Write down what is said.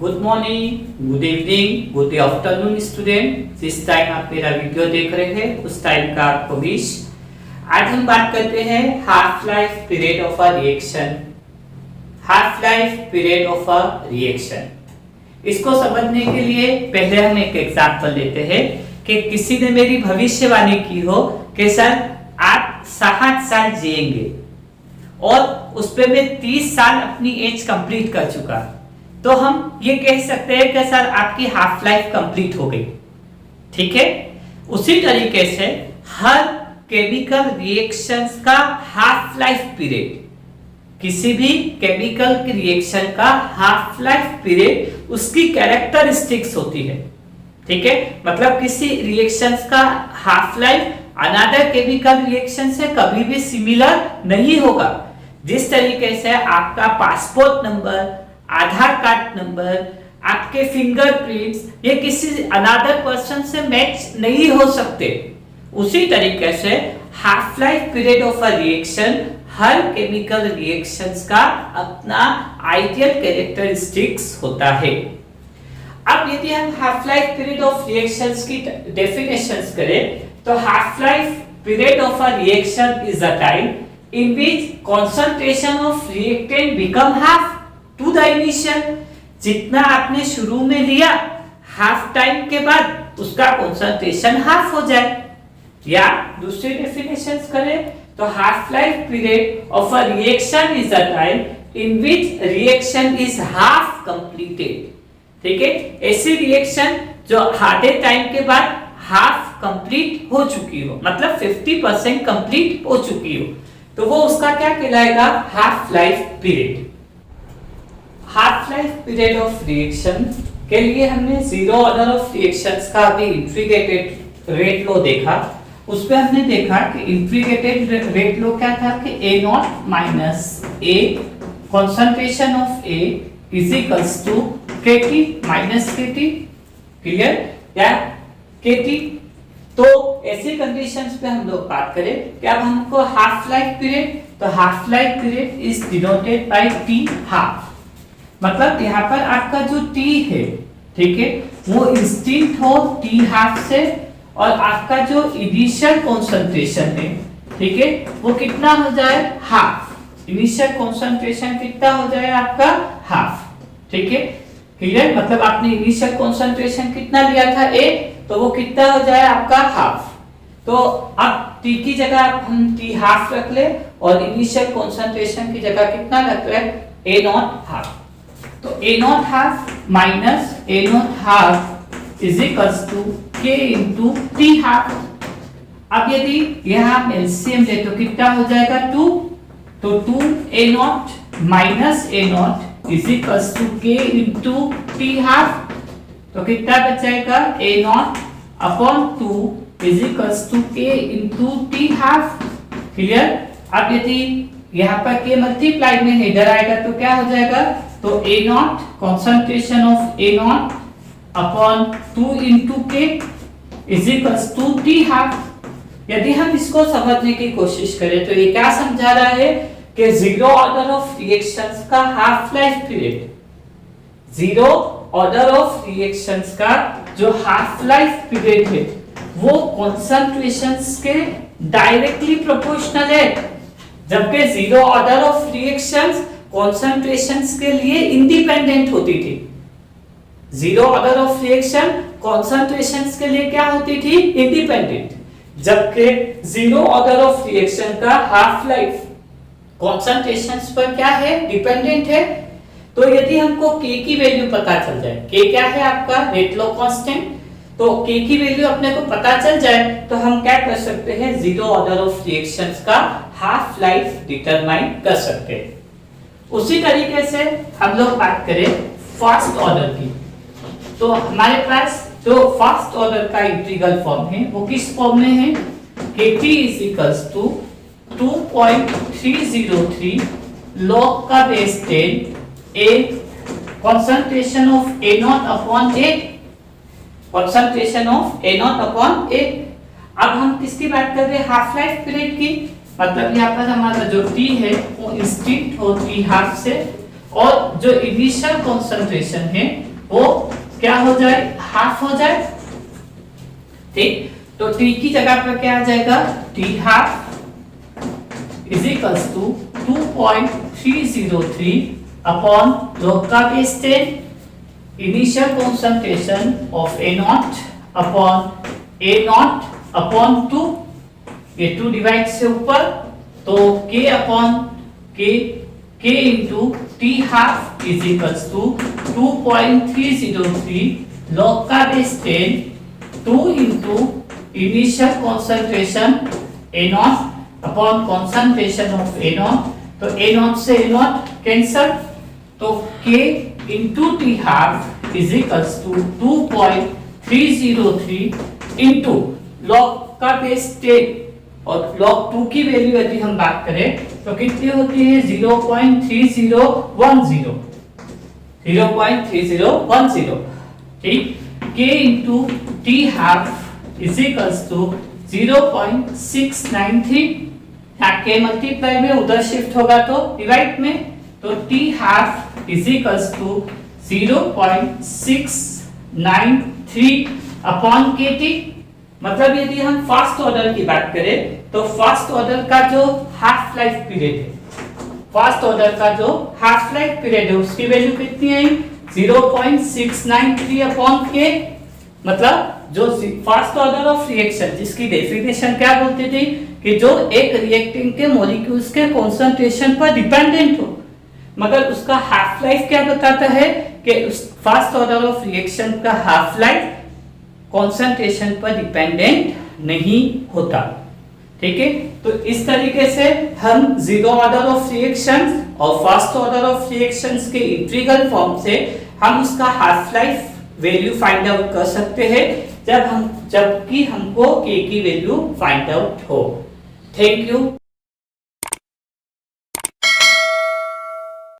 Good morning, good evening, good afternoon student. जिस time आप मेरा वीडियो देख रहे हैं उस टाइम का आपको विश। आज हम बात करते हैं half life period of a reaction. Half life period of a reaction, इसको समझने के लिए पहले हम एक एग्जांपल लेते हैं कि किसी ने मेरी भविष्यवाणी की हो कि सर आप 60 साल जिएंगे और उस पे मैं 30 साल अपनी एज कंप्लीट कर चुका, तो हम ये कह सकते हैं कि सर आपकी हाफ लाइफ कंप्लीट हो गई। ठीक है, उसी तरीके से हर केमिकल रिएक्शंस का हाफ लाइफ पीरियड, किसी भी केमिकल की रिएक्शन का हाफ लाइफ पीरियड उसकी कैरेक्टरिस्टिक्स होती है। ठीक है, मतलब किसी रिएक्शंस का half life another chemical reaction से कभी भी सिमिलर नहीं होगा। जिस तरीके से आपका पासपोर्ट नंबर, आधार कार्ड नंबर, आपके फिंगरप्रिंट्स ये किसी अनदर पर्सन से मैच नहीं हो सकते, उसी तरीके से half life period of a reaction her chemical reactions का अपना आइडियल कैरेक्टरिस्टिक्स होता है। अब यदि हम half life period of reactions की डेफिनेशंस करें तो half life period of a reaction is a time in which concentration of reactant become half to the initial। जितना आपने शुरू में लिया हाफ टाइम के बाद उसका कंसंट्रेशन हाफ हो जाए। या दूसरी डेफिनेशंस करें तो half life period of a reaction is a time in which reaction is half completed. ठीक है, ऐसी रिएक्शन जो आधे टाइम के बाद हाफ कंप्लीट हो चुकी हो, मतलब 50% कंप्लीट हो चुकी हो, तो वो उसका क्या कहलाएगा? Half life period. Half life period of reaction के लिए हमने जीरो ऑर्डर ऑफ रिएक्शंस का अभी इंटीग्रेटेड रेट लो देखा। उस पे हमने देखा कि इंटीग्रेटेड रेट लो क्या था कि A0 minus A concentration of A is equals to KT minus KT। Clear? या KT। तो ऐसी कंडीशंस पे हम लोग बात करें कि अब हमको हाफ लाइफ पीरियड, तो half life period is denoted by T half. मतलब यहाँ पर आपका जो T है, ठीक है, वो इंस्टिंक्ट हो T हाफ से, और आपका जो इनिशियल कंसंट्रेशन है, ठीक है, वो कितना हो जाए? हाफ। इनिशियल कंसंट्रेशन कितना हो जाए आपका? हाफ। ठीक है, क्लियर? मतलब आपने इनिशियल कंसंट्रेशन कितना लिया था A, तो वो कितना हो जाए आपका? हाफ। तो अब T की जगह हम T हाफ रख ले और इनिशियल कंसंट्रेशन की जगह कितना रख ले? A0 half. तो A0 half minus A0 half is equals to K into T half. अब यदि यहां हम एलसीएम ले तो कितना हो जाएगा? 2। तो 2A0 minus A0 is equals to K into T half. तो कितना बच जाएगा? A0 upon 2 is equals to K into T half. Clear? अब यदि यहाँ पर K मल्टीप्लाई में इधर आएगा तो क्या हो जाएगा? तो A0 concentration of A0 upon 2 into K is equals to T half. यदि हम इसको समझने की कोशिश करें तो ये क्या समझा रहा है कि जीरो ऑर्डर ऑफ रिएक्शंस का half life period, zero order of reactions का जो हाफ लाइफ पीरियड है वो कॉन्सेंट्रेशंस के डायरेक्टली प्रोपोर्शनल है, जबकि zero order of reactions concentrations के लिए इंडिपेंडेंट होती थी। Zero order of reaction concentrations के लिए क्या होती थी? इंडिपेंडेंट, जबकि जीरो ऑर्डर ऑफ रिएक्शन का हाफ लाइफ कॉन्सेंट्रेशंस पर क्या है? डिपेंडेंट है। तो यदि हमको K की वैल्यू पता चल जाए, K क्या है आपका? Rate law constant. तो K की वैल्यू अपने को पता चल जाए तो हम क्या कर सकते हैं? जीरो ऑर्डर ऑफ रिएक्शंस का हाफ लाइफ डिटरमाइन कर सकते हैं। उसी तरीके से हम लोग बात करें फर्स्ट ऑर्डर की, तो हमारे पास जो फर्स्ट ऑर्डर का इंटीग्रल फॉर्म है वो किस फॉर्म में है? KT is equals to 2.303 log का base 10 A concentration of A0 upon A, concentration of A0 upon A। अब हम किसकी बात कर रहे हैं? हाफ लाइफ पीरियड की। मतलब यहाँ पर हमारा जो T है वो इंस्टिंक्ट हो T हाफ से, और जो इनिशियल कंसंट्रेशन है वो क्या हो जाए, हाफ हो जाए। ठीक, तो टी की जगह पर क्या आ जाएगा, T half is equals to 2.303 upon log का base 10 initial concentration of A naught upon A naught upon 2, ये 2 डिवाइड से ऊपर, तो K upon K into T half is equals to 2.303 log का base 10 2 into initial concentration A naught upon concentration of A naught, तो A naught से A naught cancel, तो K into T half is equals to 2.303 into log का base 10 और log 2 की value यदि हम बात करें तो कितनी होती है, 0.3010। ठीक, K into T half is equals to 0.693, के मल्टीप्लाई में उधर शिफ्ट होगा तो डिवाइड में, तो T half is equals to 0.693 upon KT। मतलब यदि हम फर्स्ट ऑर्डर की बात करें तो फर्स्ट ऑर्डर का जो हाफ लाइफ पीरियड है, फर्स्ट ऑर्डर का जो हाफ लाइफ पीरियड है उसकी वैल्यू कितनी आई, 0.693 अपॉन K। मतलब जो फर्स्ट ऑर्डर ऑफ रिएक्शन जिसकी डेफिनेशन क्या बोलते थे कि जो एक रिएक्टिंग के मॉलिक्यूल्स के कंसंट्रेशन पर डिपेंडेंट हो, मगर उसका हाफ लाइफ क्या बताता है कि उस फर्स्ट ऑर्डर ऑफ रिएक्शन का हाफ लाइफ कंसंट्रेशन पर डिपेंडेंट नहीं होता। ठीक है, तो इस तरीके से हम जीरो ऑर्डर ऑफ रिएक्शंस और फर्स्ट ऑर्डर ऑफ रिएक्शंस के इंटीग्रल फॉर्म से हम उसका half life value find out कर सकते हैं जबकि हमको K की वैल्यू फाइंड आउट हो। Thank you.